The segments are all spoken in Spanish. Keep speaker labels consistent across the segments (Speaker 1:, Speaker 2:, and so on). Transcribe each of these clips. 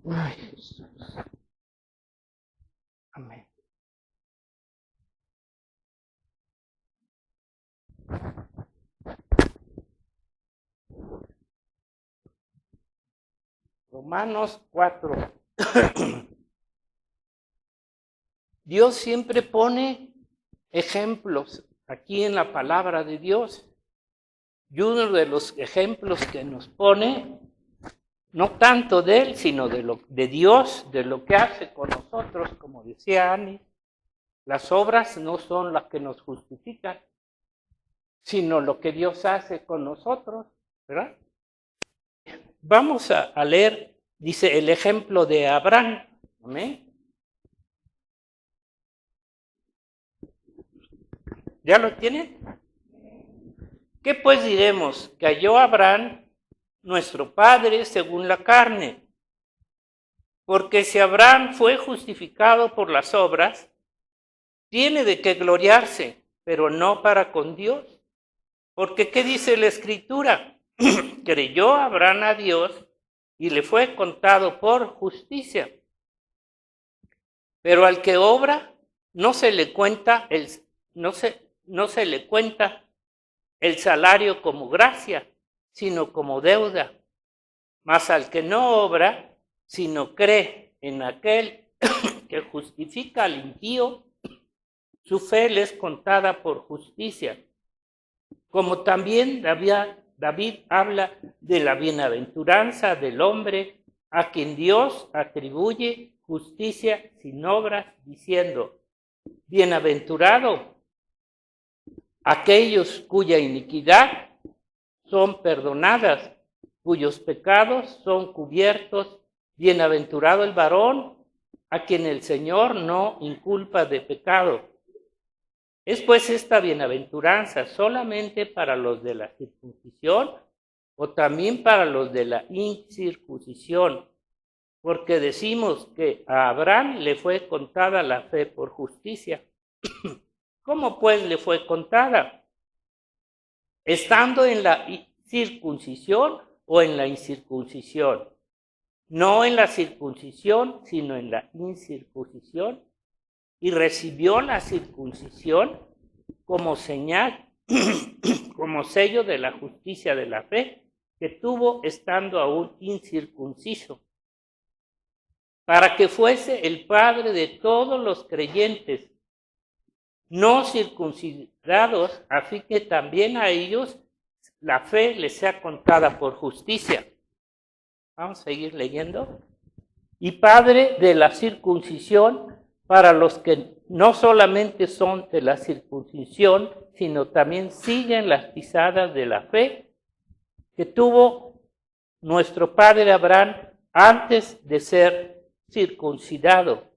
Speaker 1: Ay, Jesús. Amén. Romanos 4. Dios siempre pone ejemplos aquí en la palabra de Dios. Y uno de los ejemplos que nos pone, no tanto de Él, sino de Dios, de lo que hace con nosotros, como decía Ani, las obras no son las que nos justifican, sino lo que Dios hace con nosotros, ¿verdad? Vamos a leer, dice, el ejemplo de Abraham. ¿Amén? ¿Ya lo tienen? ¿Qué pues diremos? Que halló Abraham, nuestro padre, según la carne. Porque si Abraham fue justificado por las obras, tiene de qué gloriarse, pero no para con Dios. Porque ¿qué dice la Escritura? Creyó Abraham a Dios y le fue contado por justicia. Pero al que obra, no se le cuenta el salario como gracia, sino como deuda. Mas al que no obra, sino cree en aquel que justifica al impío, su fe le es contada por justicia. Como también David habla de la bienaventuranza del hombre a quien Dios atribuye justicia sin obras, diciendo: bienaventurado aquellos cuya iniquidad son perdonadas, cuyos pecados son cubiertos. Bienaventurado el varón a quien el Señor no inculpa de pecado. ¿Es pues esta bienaventuranza solamente para los de la circuncisión o también para los de la incircuncisión? Porque decimos que a Abraham le fue contada la fe por justicia. ¿Cómo pues le fue contada? ¿Estando en la circuncisión o en la incircuncisión? No en la circuncisión, sino en la incircuncisión. Y recibió la circuncisión como señal, como sello de la justicia de la fe que tuvo estando aún incircunciso, para que fuese el padre de todos los creyentes no circuncidados, así que también a ellos la fe les sea contada por justicia. Vamos a seguir leyendo. Y padre de la circuncisión para los que no solamente son de la circuncisión, sino también siguen las pisadas de la fe que tuvo nuestro padre Abraham antes de ser circuncidado.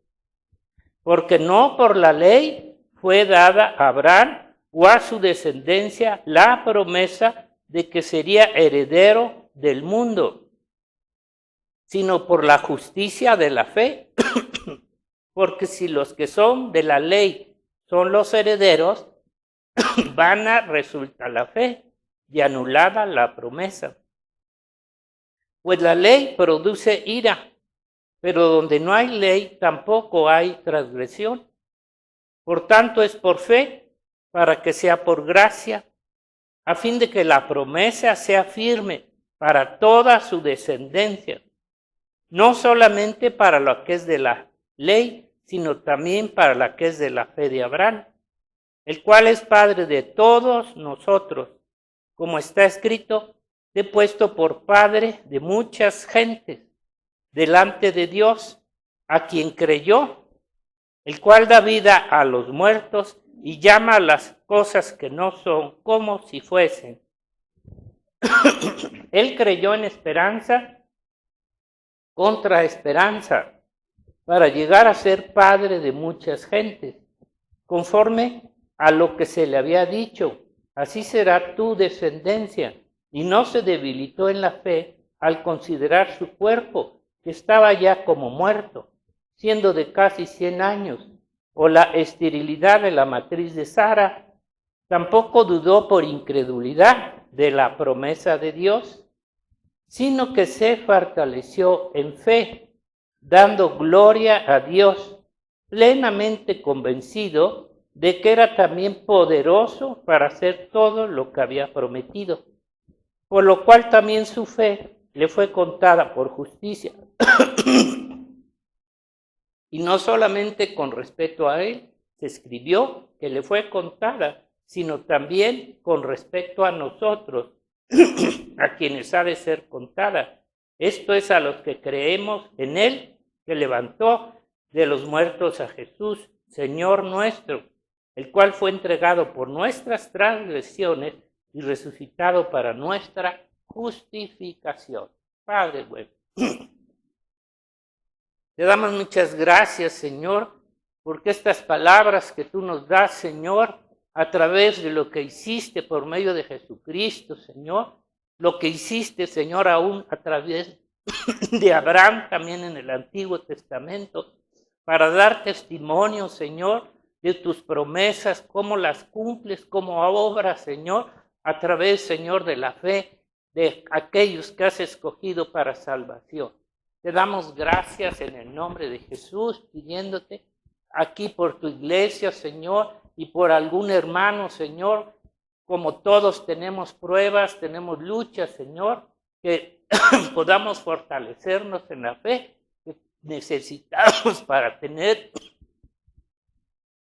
Speaker 1: Porque no por la ley fue dada a Abraham o a su descendencia la promesa de que sería heredero del mundo, sino por la justicia de la fe. Porque si los que son de la ley son los herederos, vana resulta la fe y anulada la promesa. Pues la ley produce ira, pero donde no hay ley tampoco hay transgresión. Por tanto es por fe, para que sea por gracia, a fin de que la promesa sea firme para toda su descendencia, no solamente para lo que es de la ley, sino también para la que es de la fe de Abraham, el cual es padre de todos nosotros, como está escrito: te he puesto por padre de muchas gentes delante de Dios, a quien creyó, el cual da vida a los muertos y llama a las cosas que no son como si fuesen. Él creyó en esperanza contra esperanza, para llegar a ser padre de muchas gentes, conforme a lo que se le había dicho: así será tu descendencia. Y no se debilitó en la fe al considerar su cuerpo, que estaba ya como muerto, siendo de casi 100 años, o la esterilidad de la matriz de Sara. Tampoco dudó por incredulidad de la promesa de Dios, sino que se fortaleció en fe, dando gloria a Dios, plenamente convencido de que era también poderoso para hacer todo lo que había prometido, por lo cual también su fe le fue contada por justicia. Y no solamente con respecto a él se escribió que le fue contada, sino también con respecto a nosotros, a quienes ha de ser contada. Esto es a los que creemos en él, que levantó de los muertos a Jesús, Señor nuestro, el cual fue entregado por nuestras transgresiones y resucitado para nuestra justificación. Padre bueno, te damos muchas gracias, Señor, porque estas palabras que tú nos das, Señor, a través de lo que hiciste por medio de Jesucristo, Señor, lo que hiciste, Señor, aún a través de Abraham, también en el Antiguo Testamento, para dar testimonio, Señor, de tus promesas, cómo las cumples, cómo obras, Señor, a través, Señor, de la fe de aquellos que has escogido para salvación. Te damos gracias en el nombre de Jesús, pidiéndote aquí por tu iglesia, Señor, y por algún hermano, Señor, como todos tenemos pruebas, tenemos luchas, Señor, que podamos fortalecernos en la fe que necesitamos para tener,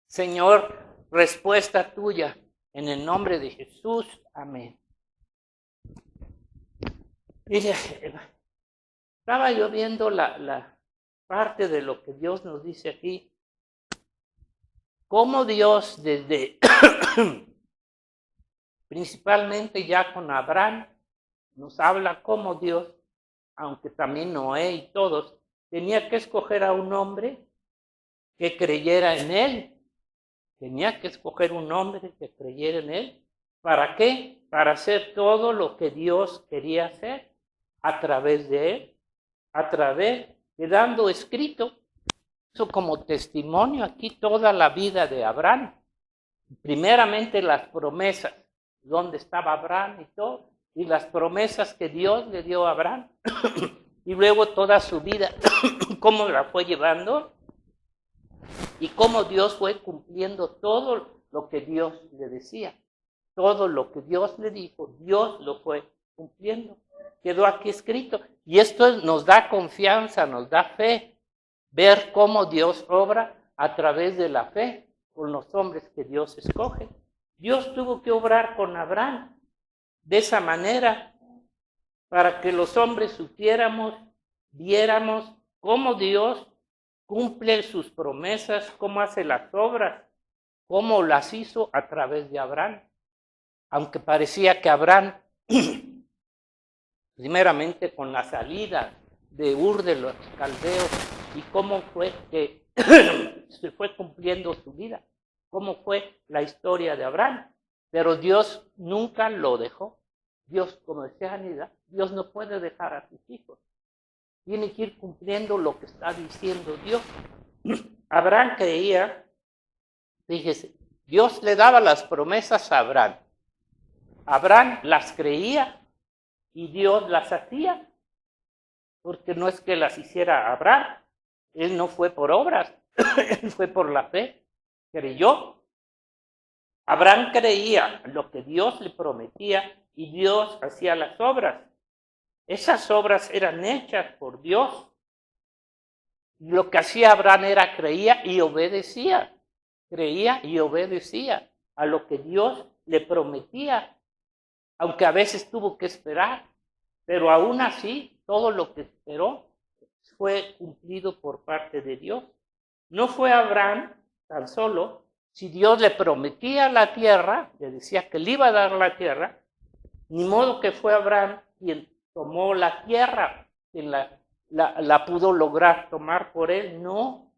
Speaker 1: Señor, respuesta tuya. En el nombre de Jesús, amén. Mire, estaba yo viendo la parte de lo que Dios nos dice aquí. Cómo Dios desde, principalmente ya con Abraham, nos habla cómo Dios, aunque también Noé y todos, tenía que escoger a un hombre que creyera en él. Tenía que escoger un hombre que creyera en él. ¿Para qué? Para hacer todo lo que Dios quería hacer a través de él, a través de dando escrito. Eso como testimonio aquí toda la vida de Abraham. Primeramente las promesas, dónde estaba Abraham y todo, y las promesas que Dios le dio a Abraham. Y luego toda su vida, cómo la fue llevando y cómo Dios fue cumpliendo todo lo que Dios le decía. Todo lo que Dios le dijo, Dios lo fue cumpliendo. Quedó aquí escrito. Y esto nos da confianza, nos da fe. Ver cómo Dios obra a través de la fe con los hombres que Dios escoge. Dios tuvo que obrar con Abraham de esa manera para que los hombres supiéramos, viéramos cómo Dios cumple sus promesas, cómo hace las obras, cómo las hizo a través de Abraham. Aunque parecía que Abraham, primeramente con la salida de Ur de los Caldeos, y cómo fue que se fue cumpliendo su vida, cómo fue la historia de Abraham. Pero Dios nunca lo dejó. Dios, como decía Anida, Dios no puede dejar a sus hijos. Tiene que ir cumpliendo lo que está diciendo Dios. Abraham creía, fíjese, Dios le daba las promesas a Abraham. Abraham las creía y Dios las hacía. Porque no es que las hiciera Abraham. Él no fue por obras, él fue por la fe, creyó. Abraham creía lo que Dios le prometía y Dios hacía las obras. Esas obras eran hechas por Dios. Lo que hacía Abraham era creía y obedecía. Creía y obedecía a lo que Dios le prometía. Aunque a veces tuvo que esperar, pero aún así todo lo que esperó fue cumplido por parte de Dios. No fue Abraham tan solo, si Dios le prometía la tierra, le decía que le iba a dar la tierra, ni modo que fue Abraham quien tomó la tierra, quien la pudo lograr tomar por él. No,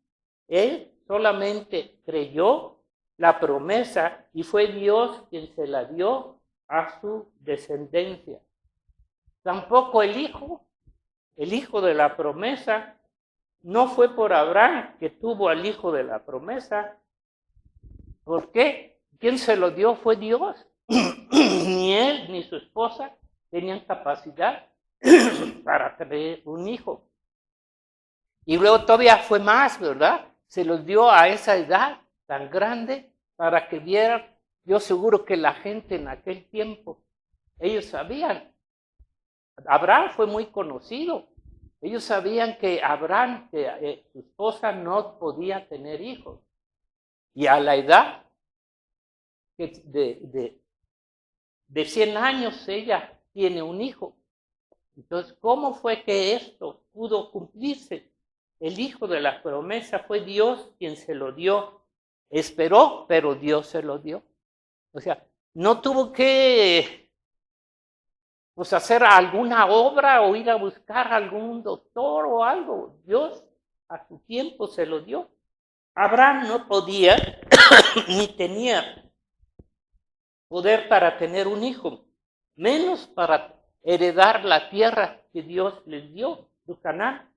Speaker 1: él solamente creyó la promesa y fue Dios quien se la dio a su descendencia. Tampoco el hijo de la promesa, no fue por Abraham que tuvo al hijo de la promesa. ¿Por qué? ¿Quién se lo dio? Fue Dios. Ni él ni su esposa tenían capacidad para tener un hijo. Y luego todavía fue más, ¿verdad? Se los dio a esa edad tan grande para que vieran. Yo seguro que la gente en aquel tiempo, ellos sabían. Abraham fue muy conocido. Ellos sabían que Abraham, que su esposa, no podía tener hijos. Y a la edad de 100 años ella tiene un hijo. Entonces, ¿cómo fue que esto pudo cumplirse? El hijo de la promesa fue Dios quien se lo dio. Esperó, pero Dios se lo dio. O sea, no tuvo que hacer alguna obra o ir a buscar a algún doctor o algo. Dios a su tiempo se lo dio. Abraham no podía ni tenía poder para tener un hijo, menos para heredar la tierra que Dios les dio, de Canaán.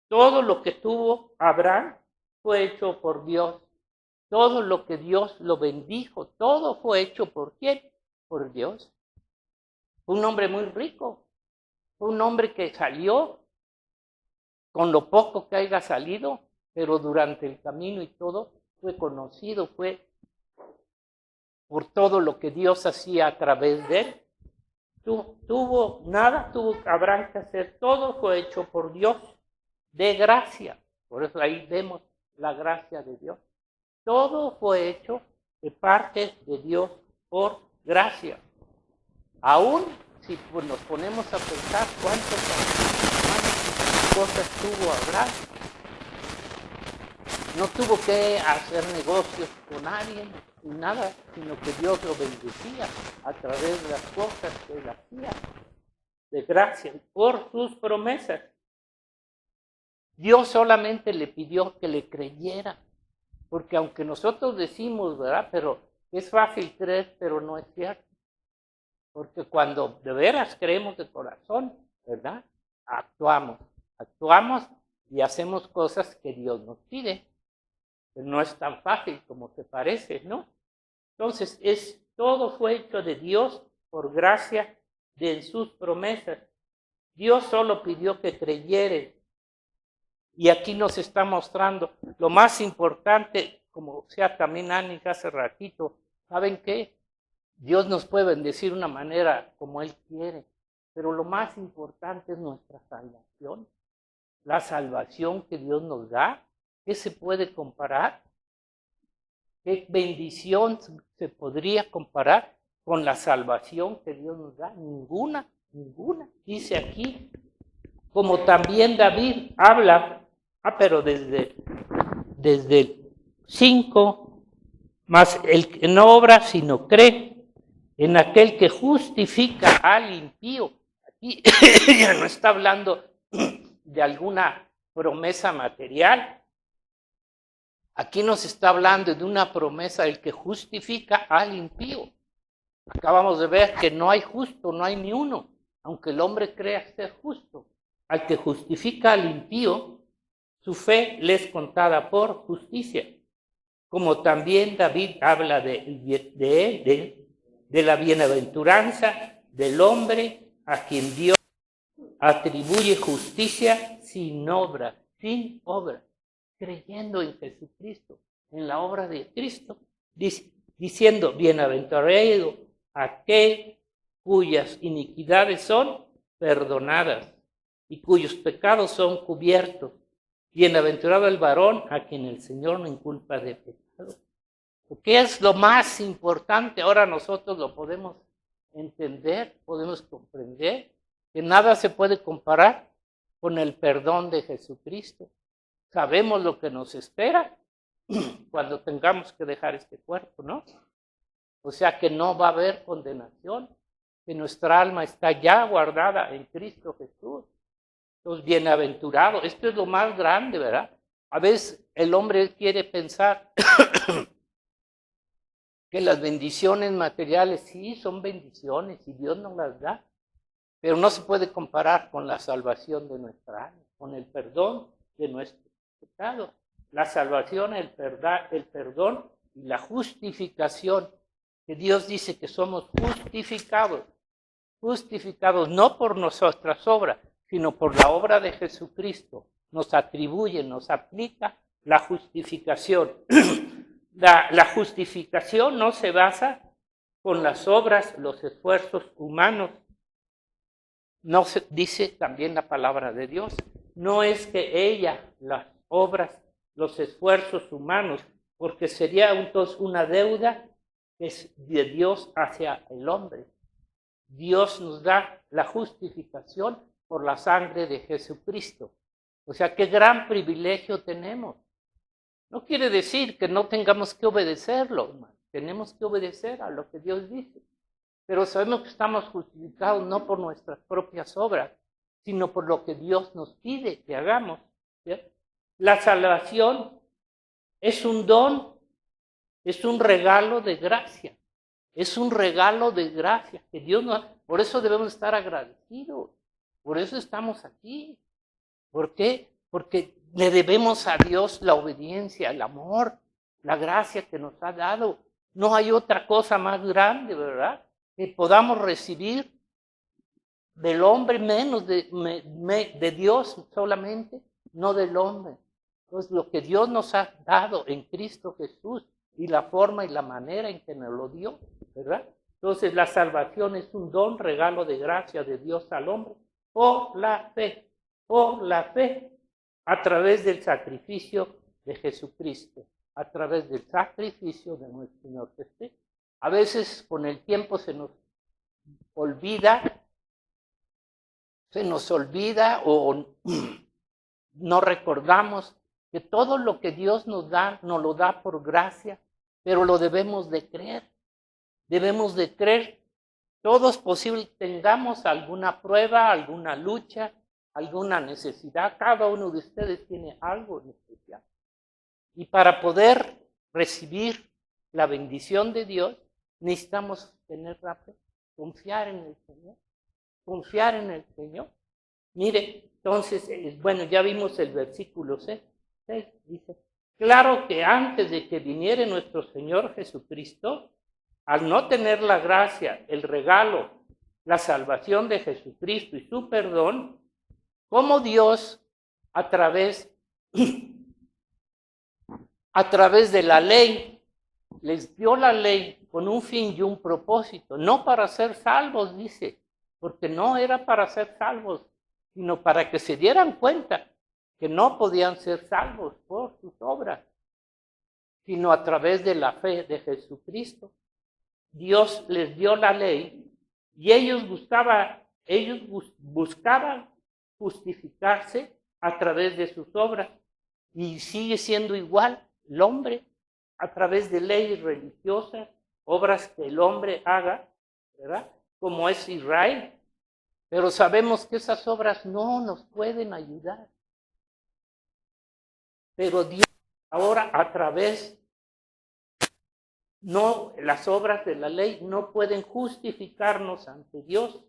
Speaker 1: Todo lo que tuvo Abraham fue hecho por Dios. Todo lo que Dios lo bendijo, todo fue hecho ¿por quién? Por Dios. Fue un hombre muy rico. Fue un hombre que salió con lo poco que haya salido, pero durante el camino y todo fue conocido, fue por todo lo que Dios hacía a través de él. Nada tuvo Abraham que hacer, todo fue hecho por Dios, de gracia. Por eso ahí vemos la gracia de Dios. Todo fue hecho de parte de Dios por gracia. Aún si nos ponemos a pensar cuántas cosas tuvo Abraham, no tuvo que hacer negocios con nadie ni nada, sino que Dios lo bendecía a través de las cosas que él hacía, de gracia, por sus promesas. Dios solamente le pidió que le creyera, porque aunque nosotros decimos, ¿verdad? Pero es fácil creer, pero no es cierto. Porque cuando de veras creemos de corazón, ¿verdad? Actuamos y hacemos cosas que Dios nos pide. Pero no es tan fácil como se parece, ¿no? Entonces, todo fue hecho de Dios por gracia de sus promesas. Dios solo pidió que creyeren. Y aquí nos está mostrando lo más importante, como sea también Ani hace ratito, ¿saben qué? Dios nos puede bendecir de una manera como Él quiere, pero lo más importante es nuestra salvación. La salvación que Dios nos da, ¿qué se puede comparar? ¿Qué bendición se podría comparar con la salvación que Dios nos da? Ninguna. Dice aquí, como también David habla, pero desde el 5, más el que no obra sino cree en aquel que justifica al impío. Aquí ya no está hablando de alguna promesa material. Aquí nos está hablando de una promesa del que justifica al impío. Acabamos de ver que no hay justo, no hay ni uno, aunque el hombre crea ser justo. Al que justifica al impío, su fe le es contada por justicia. Como también David habla de la bienaventuranza del hombre a quien Dios atribuye justicia sin obra, creyendo en Jesucristo, en la obra de Cristo, diciendo, bienaventurado aquel cuyas iniquidades son perdonadas y cuyos pecados son cubiertos. Bienaventurado el varón a quien el Señor no inculpa de pecado. ¿Qué es lo más importante? Ahora nosotros lo podemos entender, podemos comprender, que nada se puede comparar con el perdón de Jesucristo. Sabemos lo que nos espera cuando tengamos que dejar este cuerpo, ¿no? O sea que no va a haber condenación, que nuestra alma está ya guardada en Cristo Jesús. Los bienaventurados, esto es lo más grande, ¿verdad? A veces el hombre quiere pensar que las bendiciones materiales sí son bendiciones y Dios nos las da, pero no se puede comparar con la salvación de nuestra alma, con el perdón de nuestros pecados. La salvación, el perdón y la justificación, que Dios dice que somos justificados. justificados no por nuestras obras, sino por la obra de Jesucristo. Nos atribuye, nos aplica la justificación. La justificación no se basa con las obras, los esfuerzos humanos. No se dice también la palabra de Dios. No es que ella, las obras, los esfuerzos humanos, porque sería entonces una deuda que es de Dios hacia el hombre. Dios nos da la justificación por la sangre de Jesucristo. O sea, qué gran privilegio tenemos. No quiere decir que no tengamos que obedecerlo, hermano. Tenemos que obedecer a lo que Dios dice. Pero sabemos que estamos justificados no por nuestras propias obras, sino por lo que Dios nos pide que hagamos. ¿Sí? La salvación es un don, es un regalo de gracia. Es un regalo de gracia que Dios nos da. Por eso debemos estar agradecidos. Por eso estamos aquí. ¿Por qué? Porque le debemos a Dios la obediencia, el amor, la gracia que nos ha dado. No hay otra cosa más grande, ¿verdad?, que podamos recibir del hombre, menos de Dios solamente, no del hombre. Entonces, lo que Dios nos ha dado en Cristo Jesús y la forma y la manera en que nos lo dio, ¿verdad? Entonces, la salvación es un don, regalo de gracia de Dios al hombre por la fe, a través del sacrificio de Jesucristo, a través del sacrificio de nuestro Señor Jesucristo. A veces con el tiempo se nos olvida o no recordamos que todo lo que Dios nos lo da por gracia, pero lo debemos de creer. Debemos de creer. Todo es posible, tengamos alguna prueba, alguna lucha, alguna necesidad. Cada uno de ustedes tiene algo en especial. Y para poder recibir la bendición de Dios, necesitamos tener la fe, confiar en el Señor, confiar en el Señor. Mire, entonces, bueno, ya vimos el versículo 6, dice, claro que antes de que viniera nuestro Señor Jesucristo, al no tener la gracia, el regalo, la salvación de Jesucristo y su perdón, como Dios a través de la ley, les dio la ley con un fin y un propósito, no para ser salvos, dice, porque no era para ser salvos, sino para que se dieran cuenta que no podían ser salvos por sus obras, sino a través de la fe de Jesucristo. Dios les dio la ley y ellos buscaban justificarse a través de sus obras, y sigue siendo igual el hombre a través de leyes religiosas, obras que el hombre haga, ¿verdad?, como es Israel. Pero sabemos que esas obras no nos pueden ayudar. Pero Dios ahora a través, no, las obras de la ley no pueden justificarnos ante Dios.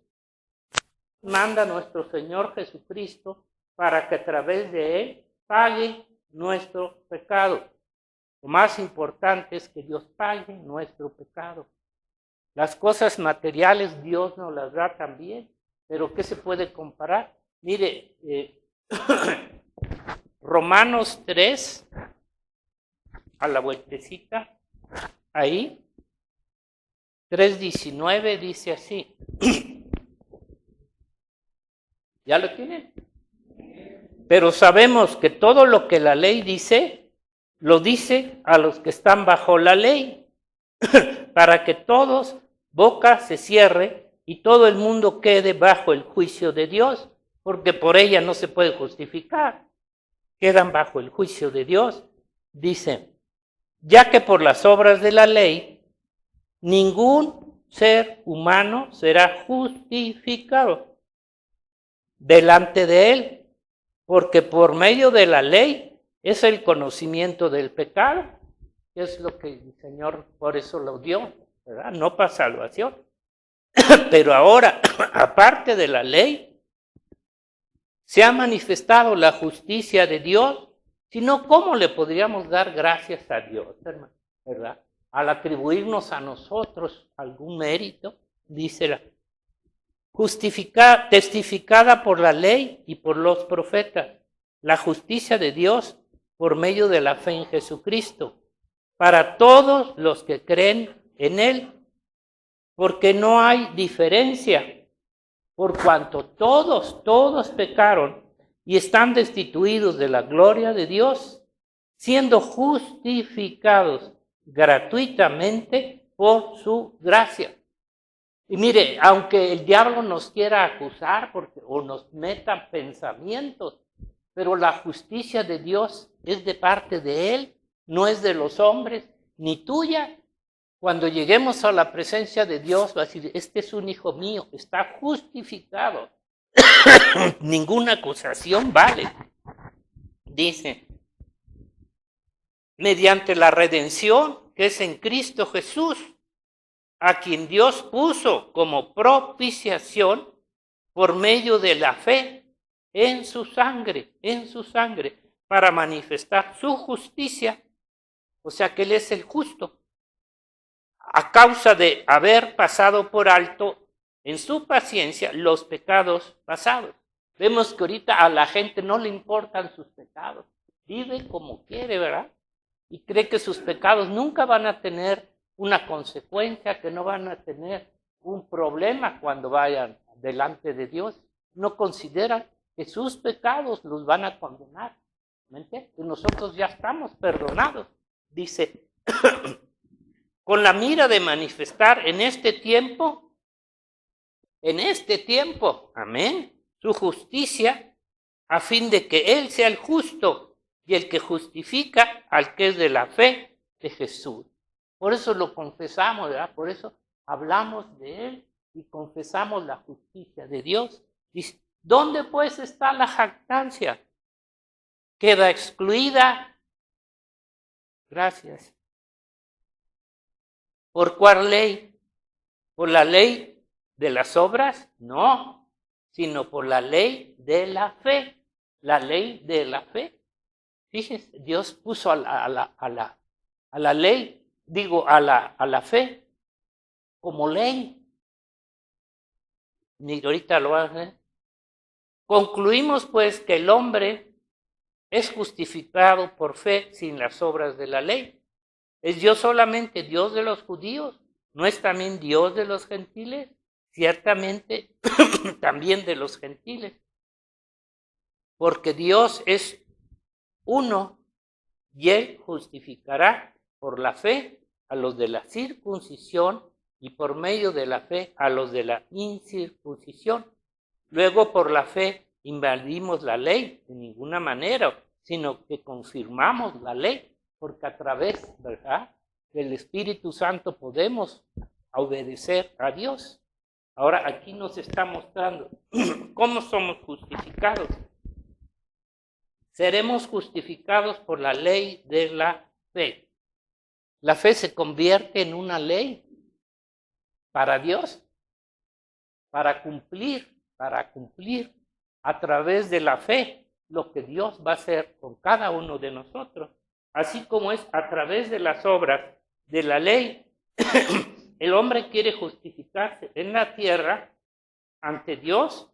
Speaker 1: Manda a nuestro Señor Jesucristo para que a través de Él pague nuestro pecado. Lo más importante es que Dios pague nuestro pecado. Las cosas materiales Dios nos las da también, pero ¿qué se puede comparar? Mire, Romanos 3, a la vueltecita, ahí, 3:19 dice así. ¿Ya lo tienen? Pero sabemos que todo lo que la ley dice, lo dice a los que están bajo la ley, para que todos boca se cierre y todo el mundo quede bajo el juicio de Dios, porque por ella no se puede justificar. Quedan bajo el juicio de Dios. Dice, ya que por las obras de la ley, ningún ser humano será justificado delante de él, porque por medio de la ley es el conocimiento del pecado, que es lo que el Señor por eso lo dio, ¿verdad? No para salvación. Pero ahora, aparte de la ley, se ha manifestado la justicia de Dios, sino ¿cómo le podríamos dar gracias a Dios, hermano? ¿Verdad? Al atribuirnos a nosotros algún mérito, dice testificada por la ley y por los profetas, la justicia de Dios por medio de la fe en Jesucristo, para todos los que creen en Él, porque no hay diferencia, por cuanto todos pecaron y están destituidos de la gloria de Dios, siendo justificados gratuitamente por su gracia. Y mire, aunque el diablo nos quiera acusar o nos meta pensamientos, pero la justicia de Dios es de parte de Él, no es de los hombres, ni tuya. Cuando lleguemos a la presencia de Dios, va a decir, este es un hijo mío, está justificado. Ninguna acusación vale. Dice, mediante la redención que es en Cristo Jesús, a quien Dios puso como propiciación por medio de la fe en su sangre, para manifestar su justicia, o sea que Él es el justo, a causa de haber pasado por alto en su paciencia los pecados pasados. Vemos que ahorita a la gente no le importan sus pecados, vive como quiere, ¿verdad? Y cree que sus pecados nunca van a tener una consecuencia, que no van a tener un problema cuando vayan delante de Dios. No consideran que sus pecados los van a condenar. ¿Me entiendes? Y nosotros ya estamos perdonados. Dice, con la mira de manifestar en este tiempo, amén, su justicia, a fin de que Él sea el justo y el que justifica al que es de la fe de Jesús. Por eso lo confesamos, ¿verdad? Por eso hablamos de Él y confesamos la justicia de Dios. Dice, ¿dónde pues está la jactancia? Queda excluida. Gracias. ¿Por cuál ley? ¿Por la ley de las obras? No, sino por la ley de la fe. La ley de la fe. Fíjense, Dios puso a la ley, a la fe, como ley. Ni ahorita lo van a hacer. Concluimos pues que el hombre es justificado por fe sin las obras de la ley. ¿Es Dios solamente Dios de los judíos? ¿No es también Dios de los gentiles? Ciertamente también de los gentiles. Porque Dios es uno y Él justificará por la fe a los de la circuncisión y por medio de la fe a los de la incircuncisión. Luego por la fe invadimos la ley de ninguna manera, sino que confirmamos la ley. Porque a través, ¿verdad?, del Espíritu Santo podemos obedecer a Dios. Ahora aquí nos está mostrando cómo somos justificados. Seremos justificados por la ley de la fe. La fe se convierte en una ley para Dios, para cumplir a través de la fe lo que Dios va a hacer con cada uno de nosotros. Así como es a través de las obras de la ley, el hombre quiere justificarse en la tierra ante Dios.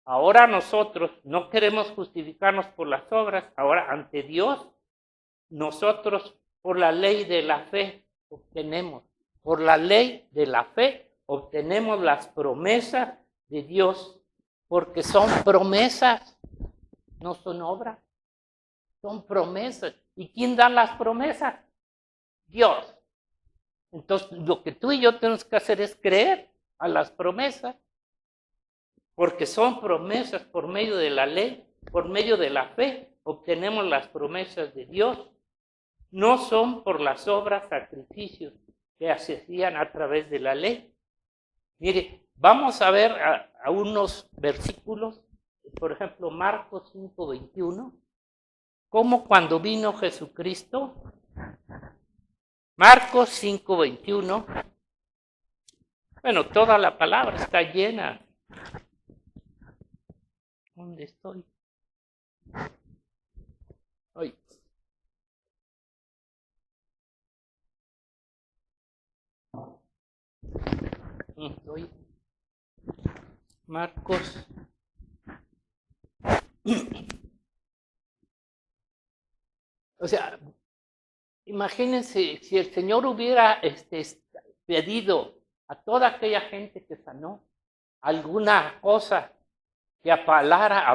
Speaker 1: Ahora nosotros no queremos justificarnos por las obras, ahora ante Dios, nosotros por la ley de la fe obtenemos. Por la ley de la fe obtenemos las promesas de Dios, porque son promesas, no son obras, son promesas. ¿Y quién da las promesas? Dios. Entonces, lo que tú y yo tenemos que hacer es creer a las promesas, porque son promesas por medio de la ley, por medio de la fe, obtenemos las promesas de Dios. No son por las obras, sacrificios que se hacían a través de la ley. Mire, vamos a ver a unos versículos, por ejemplo, Marcos 5:21. Como cuando vino Jesucristo, Marcos 5:21, bueno, toda la palabra está llena. ¿Dónde estoy? Ay. Estoy. Marcos. O sea, imagínense si el Señor hubiera pedido a toda aquella gente que sanó alguna cosa que avalara,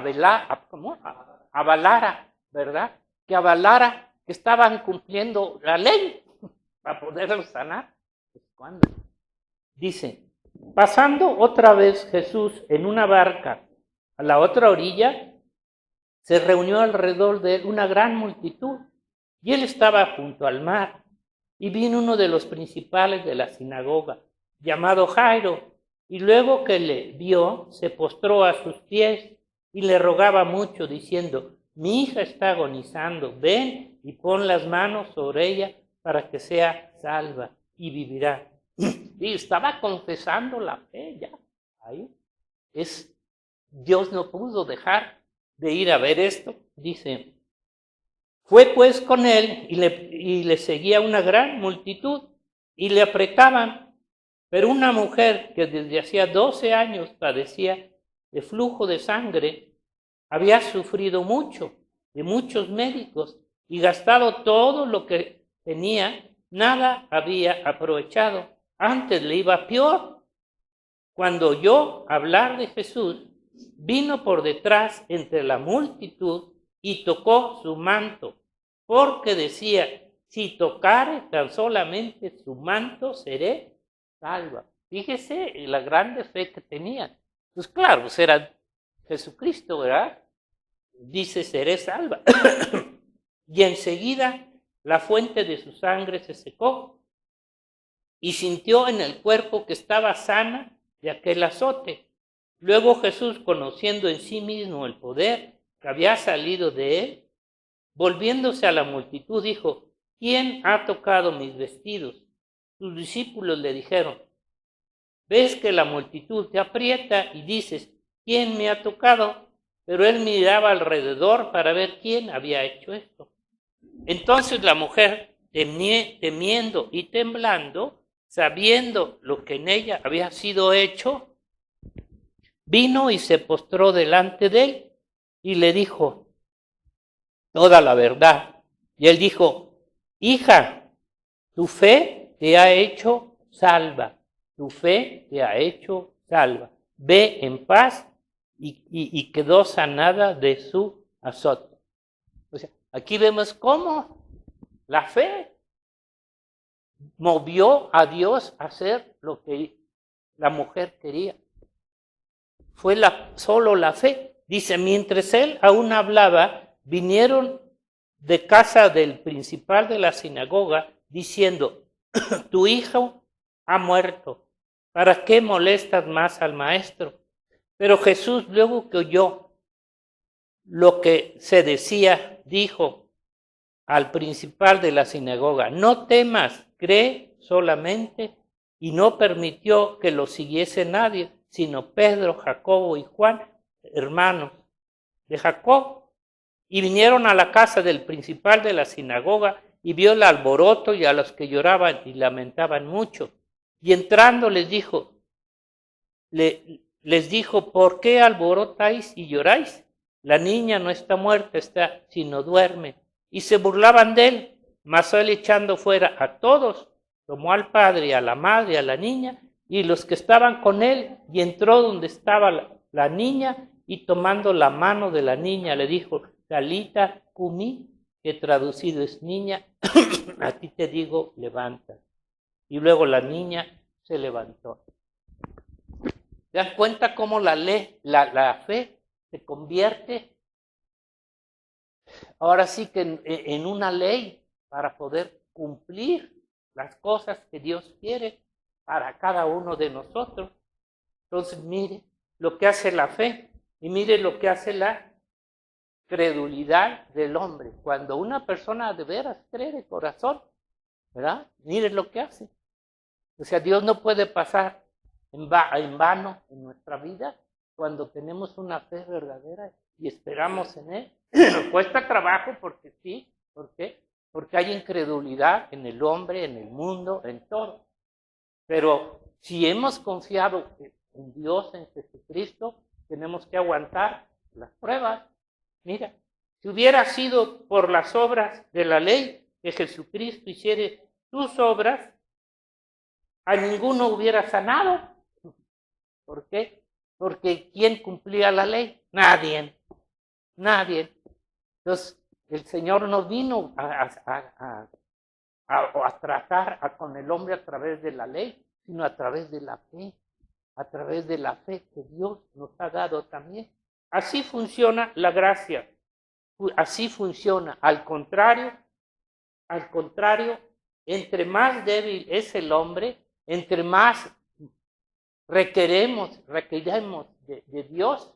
Speaker 1: ¿verdad? Que avalara que estaban cumpliendo la ley para poderlos sanar. Pues, ¿cuándo? Dice, pasando otra vez Jesús en una barca a la otra orilla, se reunió alrededor de él una gran multitud, y él estaba junto al mar, y vino uno de los principales de la sinagoga, llamado Jairo, y luego que le vio, se postró a sus pies y le rogaba mucho, diciendo, mi hija está agonizando, ven y pon las manos sobre ella para que sea salva y vivirá. Y estaba confesando la fe ya. Ahí Dios no pudo dejar de ir a ver esto. Dice, fue pues con él y le seguía una gran multitud y le apretaban. Pero una mujer que desde hacía 12 años padecía de flujo de sangre, había sufrido mucho de muchos médicos y gastado todo lo que tenía, nada había aprovechado. Antes le iba peor. Cuando oyó hablar de Jesús, vino por detrás entre la multitud y tocó su manto, porque decía, si tocare tan solamente su manto, seré salva. Fíjese la grande fe que tenían. Pues claro, pues era Jesucristo, ¿verdad? Dice, seré salva. Y enseguida la fuente de su sangre se secó y sintió en el cuerpo que estaba sana de aquel azote. Luego Jesús, conociendo en sí mismo el poder que había salido de él, volviéndose a la multitud, dijo, ¿quién ha tocado mis vestidos? Sus discípulos le dijeron, ves que la multitud te aprieta y dices, ¿quién me ha tocado? Pero él miraba alrededor para ver quién había hecho esto. Entonces la mujer, temiendo y temblando, sabiendo lo que en ella había sido hecho, vino y se postró delante de él y le dijo toda la verdad. Y él dijo, hija, tu fe te ha hecho salva, tu fe te ha hecho salva. Ve en paz y quedó sanada de su azote. O sea, aquí vemos cómo la fe movió a Dios a hacer lo que la mujer quería. Fue solo la fe. Dice, mientras él aún hablaba, vinieron de casa del principal de la sinagoga, diciendo, tu hijo ha muerto, ¿para qué molestas más al maestro? Pero Jesús, luego que oyó lo que se decía, dijo al principal de la sinagoga, no temas, cree solamente, y no permitió que lo siguiese nadie, sino Pedro, Jacobo y Juan, hermanos de Jacob. Y vinieron a la casa del principal de la sinagoga, y vio el alboroto y a los que lloraban y lamentaban mucho. Y entrando les dijo, ¿por qué alborotáis y lloráis? La niña no está muerta, está, sino duerme. Y se burlaban de él, mas él, echando fuera a todos, tomó al padre, a la madre, a la niña, y los que estaban con él, y entró donde estaba la niña, y tomando la mano de la niña, le dijo, Talita cumi, que traducido es niña, a ti te digo, levanta. Y luego la niña se levantó. ¿Se dan cuenta cómo la fe se convierte ahora sí que en una ley para poder cumplir las cosas que Dios quiere para cada uno de nosotros? Entonces mire lo que hace la fe y mire lo que hace la credulidad del hombre. Cuando una persona de veras cree de corazón, ¿verdad? Mire lo que hace. O sea, Dios no puede pasar en vano en nuestra vida cuando tenemos una fe verdadera y esperamos en Él. Nos cuesta trabajo porque sí, ¿por qué? Porque hay incredulidad en el hombre, en el mundo, en todo. Pero si hemos confiado en Dios, en Jesucristo, tenemos que aguantar las pruebas. Mira, si hubiera sido por las obras de la ley que Jesucristo hiciera sus obras, a ninguno hubiera sanado. ¿Por qué? Porque ¿quién cumplía la ley? Nadie. Entonces, el Señor no vino a tratar con el hombre a través de la ley, sino a través de la fe, que Dios nos ha dado también. Así funciona la gracia, así funciona. Al contrario, entre más débil es el hombre, entre más requeremos de Dios,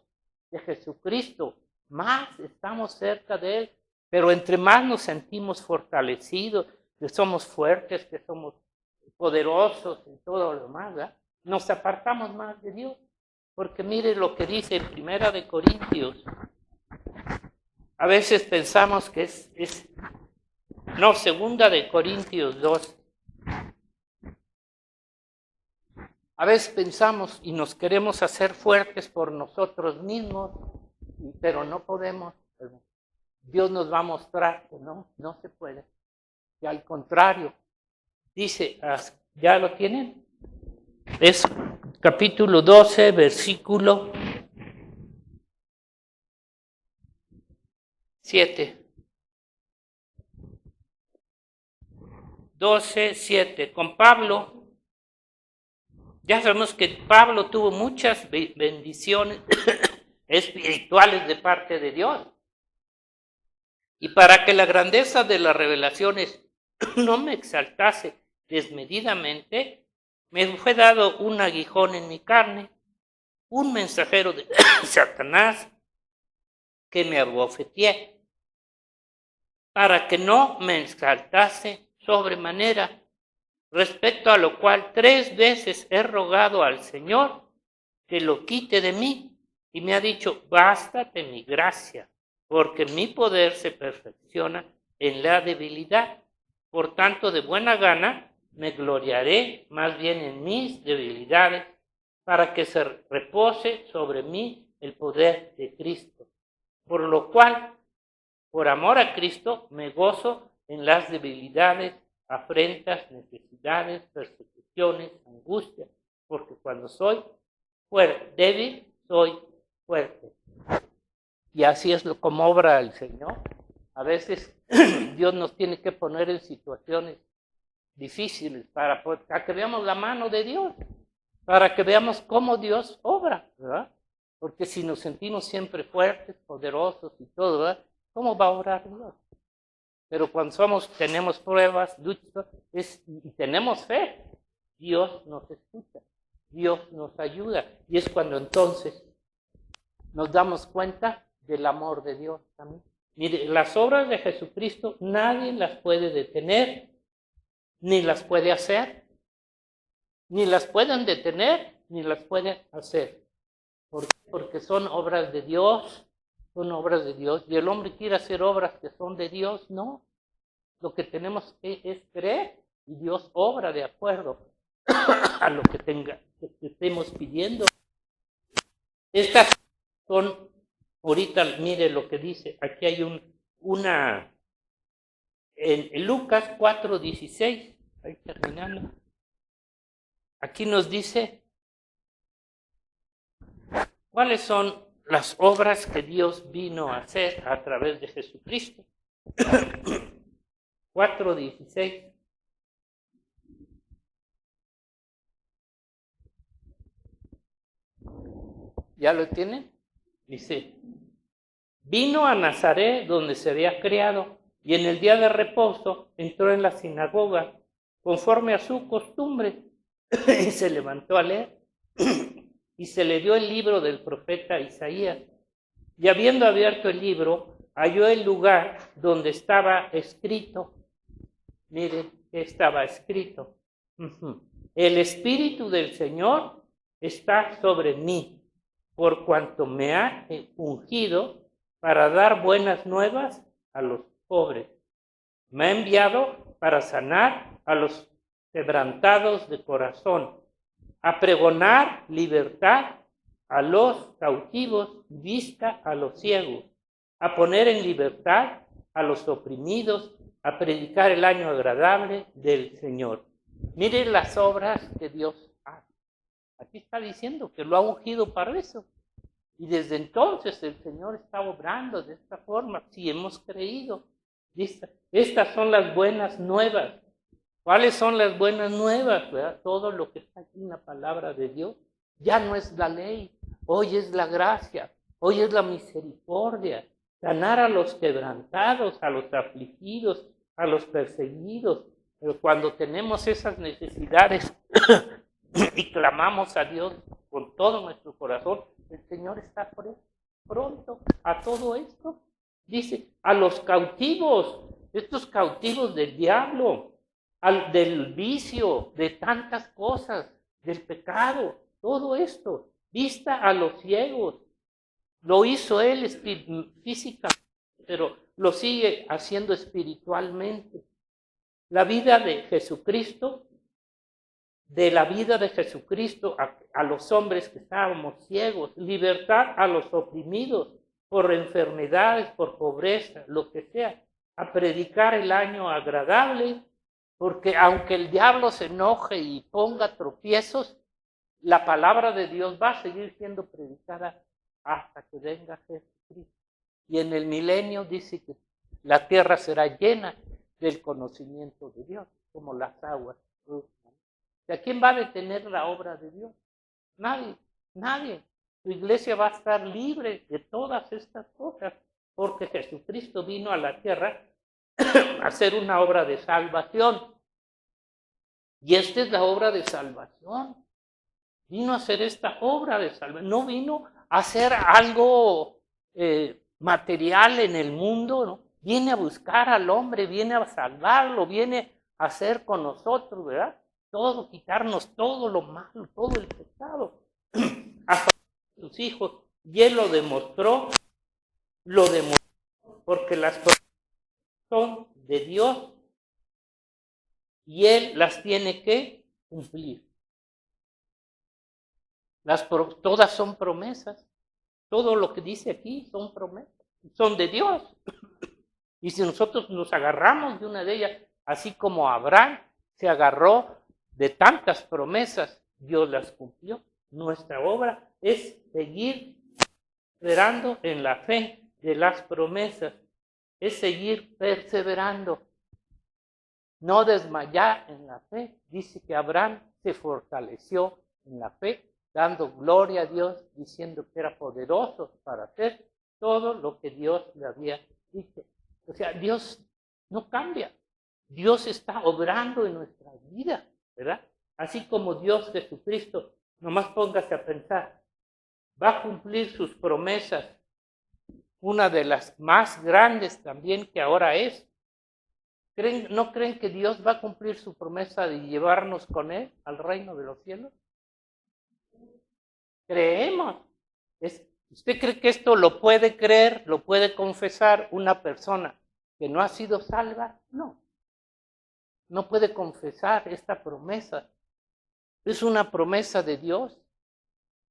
Speaker 1: de Jesucristo, más estamos cerca de Él, pero entre más nos sentimos fortalecidos, que somos fuertes, que somos poderosos y todo lo demás, ¿verdad? Nos apartamos más de Dios, porque mire lo que dice en 1 Corintios. A veces pensamos que no, 2 Corintios 2. A veces pensamos y nos queremos hacer fuertes por nosotros mismos, pero no podemos. Dios nos va a mostrar que no se puede. Que al contrario, dice, ¿ya lo tienen? Es capítulo 12, versículo 7. 12:7. Con Pablo, ya sabemos que Pablo tuvo muchas bendiciones espirituales de parte de Dios. Y para que la grandeza de las revelaciones no me exaltase desmedidamente, me fue dado un aguijón en mi carne, un mensajero de Satanás que me abofeteé, para que no me exaltase sobremanera, respecto a lo cual 3 veces he rogado al Señor que lo quite de mí, y me ha dicho, bástate mi gracia, porque mi poder se perfecciona en la debilidad. Por tanto, de buena gana me gloriaré más bien en mis debilidades, para que se repose sobre mí el poder de Cristo. Por lo cual, por amor a Cristo, me gozo en las debilidades, afrentas, necesidades, persecuciones, angustias, porque cuando soy débil, soy fuerte. Y así es como obra el Señor. A veces Dios nos tiene que poner en situaciones difíciles para que veamos la mano de Dios, para que veamos cómo Dios obra, ¿verdad? Porque si nos sentimos siempre fuertes, poderosos y todo, ¿verdad? ¿Cómo va a obrar Dios? Pero cuando tenemos pruebas, luchas y tenemos fe, Dios nos escucha, Dios nos ayuda. Y es cuando entonces nos damos cuenta del amor de Dios también. Mire, las obras de Jesucristo nadie las puede detener, ni las puede hacer, ni las pueden detener, ni las pueden hacer. ¿Por qué? Porque son obras de Dios. Son obras de Dios, y el hombre quiere hacer obras que son de Dios, no. Lo que tenemos que es creer, y Dios obra de acuerdo a lo que estemos pidiendo. Estas son, ahorita mire lo que dice, aquí hay en Lucas 4:16, ahí terminando, aquí nos dice cuáles son las obras que Dios vino a hacer a través de Jesucristo. 4:16. ¿Ya lo tienen? Dice, vino a Nazaret donde se había criado, y en el día de reposo entró en la sinagoga, conforme a su costumbre, y se levantó a leer. Y se le dio el libro del profeta Isaías. Y habiendo abierto el libro, halló el lugar donde estaba escrito. Miren, estaba escrito. El Espíritu del Señor está sobre mí, por cuanto me ha ungido para dar buenas nuevas a los pobres. Me ha enviado para sanar a los quebrantados de corazón, a pregonar libertad a los cautivos, vista a los ciegos, a poner en libertad a los oprimidos, a predicar el año agradable del Señor. Miren las obras que Dios hace. Aquí está diciendo que lo ha ungido para eso. Y desde entonces el Señor está obrando de esta forma, si hemos creído. Estas son las buenas nuevas. ¿Cuáles son las buenas nuevas? ¿Verdad? Todo lo que está aquí en la palabra de Dios ya no es la ley, hoy es la gracia, hoy es la misericordia, sanar a los quebrantados, a los afligidos, a los perseguidos. Pero cuando tenemos esas necesidades y clamamos a Dios con todo nuestro corazón, el Señor está pronto a todo esto. Dice, a los cautivos, estos cautivos del diablo, del vicio, de tantas cosas, del pecado, todo esto, vista a los ciegos. Lo hizo él físicamente, pero lo sigue haciendo espiritualmente. La vida de Jesucristo, de la vida de Jesucristo a los hombres que estábamos ciegos, libertad a los oprimidos por enfermedades, por pobreza, lo que sea, a predicar el año agradable, porque aunque el diablo se enoje y ponga tropiezos, la palabra de Dios va a seguir siendo predicada hasta que venga Jesucristo. Y en el milenio dice que la tierra será llena del conocimiento de Dios, como las aguas. ¿A quién va a detener la obra de Dios? Nadie, nadie. Tu iglesia va a estar libre de todas estas cosas, porque Jesucristo vino a la tierra a hacer una obra de salvación. Y esta es la obra de salvación. Vino a hacer esta obra de salvación. No vino a hacer algo material en el mundo, ¿no? Viene a buscar al hombre, viene a salvarlo, viene a hacer con nosotros, ¿verdad? Todo, quitarnos todo lo malo, todo el pecado. A sus hijos. Y él lo demostró, porque las promesas son de Dios y él las tiene que cumplir. Todas son promesas. Todo lo que dice aquí son promesas. Son de Dios. Y si nosotros nos agarramos de una de ellas, así como Abraham se agarró de tantas promesas, Dios las cumplió. Nuestra obra es seguir perseverando en la fe de las promesas. Es seguir perseverando. No desmayar en la fe. Dice que Abraham se fortaleció en la fe, dando gloria a Dios, diciendo que era poderoso para hacer todo lo que Dios le había dicho. O sea, Dios no cambia. Dios está obrando en nuestra vida, ¿verdad? Así como Dios Jesucristo, nomás póngase a pensar, va a cumplir sus promesas. Una de las más grandes también que ahora es. ¿No creen que Dios va a cumplir su promesa de llevarnos con Él al reino de los cielos? Creemos. ¿Usted cree que esto lo puede creer, lo puede confesar una persona que no ha sido salva? No. No puede confesar esta promesa. Es una promesa de Dios,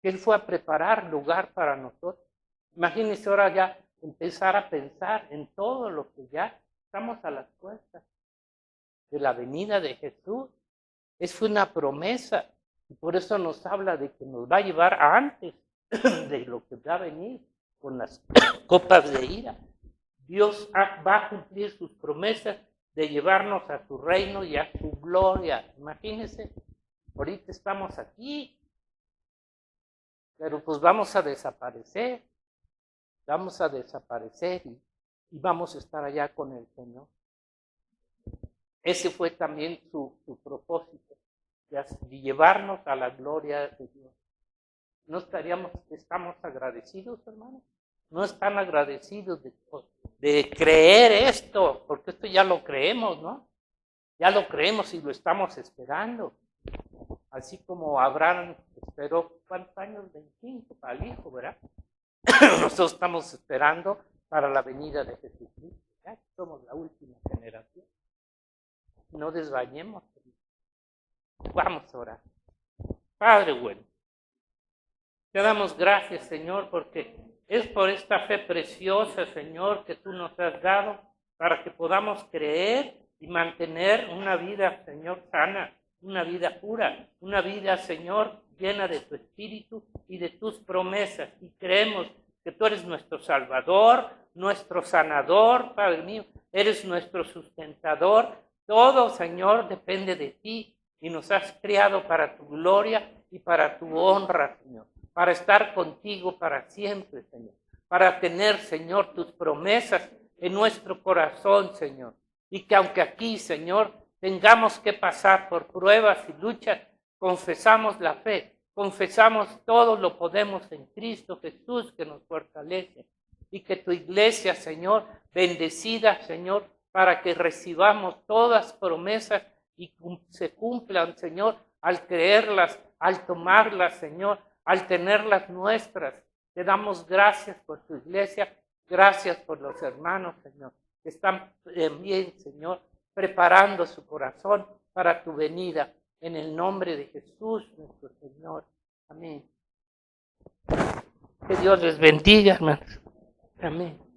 Speaker 1: que Él fue a preparar lugar para nosotros. Imagínense ahora ya empezar a pensar en todo lo que ya estamos a las puertas de la venida de Jesús. Fue una promesa. Y por eso nos habla de que nos va a llevar antes de lo que va a venir con las copas de ira. Dios va a cumplir sus promesas de llevarnos a su reino y a su gloria. Imagínense, ahorita estamos aquí, pero pues vamos a desaparecer. Vamos a desaparecer y vamos a estar allá con el Señor. Ese fue también su propósito, de llevarnos a la gloria de Dios. ¿No estamos agradecidos, hermanos? ¿No están agradecidos de creer esto? Porque esto ya lo creemos, ¿no? Ya lo creemos y lo estamos esperando. Así como Abraham esperó, ¿cuántos años? 25 para el hijo, ¿verdad? Nosotros estamos esperando para la venida de Jesucristo. Ya somos la última generación. No desvañemos. Vamos a orar. Padre bueno, te damos gracias, Señor, porque es por esta fe preciosa, Señor, que tú nos has dado para que podamos creer y mantener una vida, Señor, sana, una vida pura, una vida, Señor, llena de tu Espíritu y de tus promesas. Y creemos que tú eres nuestro Salvador, nuestro sanador, Padre mío, eres nuestro sustentador. Todo, Señor, depende de ti y nos has creado para tu gloria y para tu honra, Señor, para estar contigo para siempre, Señor, para tener, Señor, tus promesas en nuestro corazón, Señor. Y que aunque aquí, Señor, tengamos que pasar por pruebas y luchas, confesamos la fe, confesamos todo lo podemos en Cristo Jesús que nos fortalece. Y que tu iglesia, Señor, bendecida, Señor, para que recibamos todas promesas y se cumplan, Señor, al creerlas, al tomarlas, Señor, al tenerlas nuestras. Te damos gracias por tu iglesia, gracias por los hermanos, Señor, que están bien, Señor, preparando su corazón para tu venida. En el nombre de Jesús, nuestro Señor. Amén. Que Dios les bendiga, hermanos. Amén.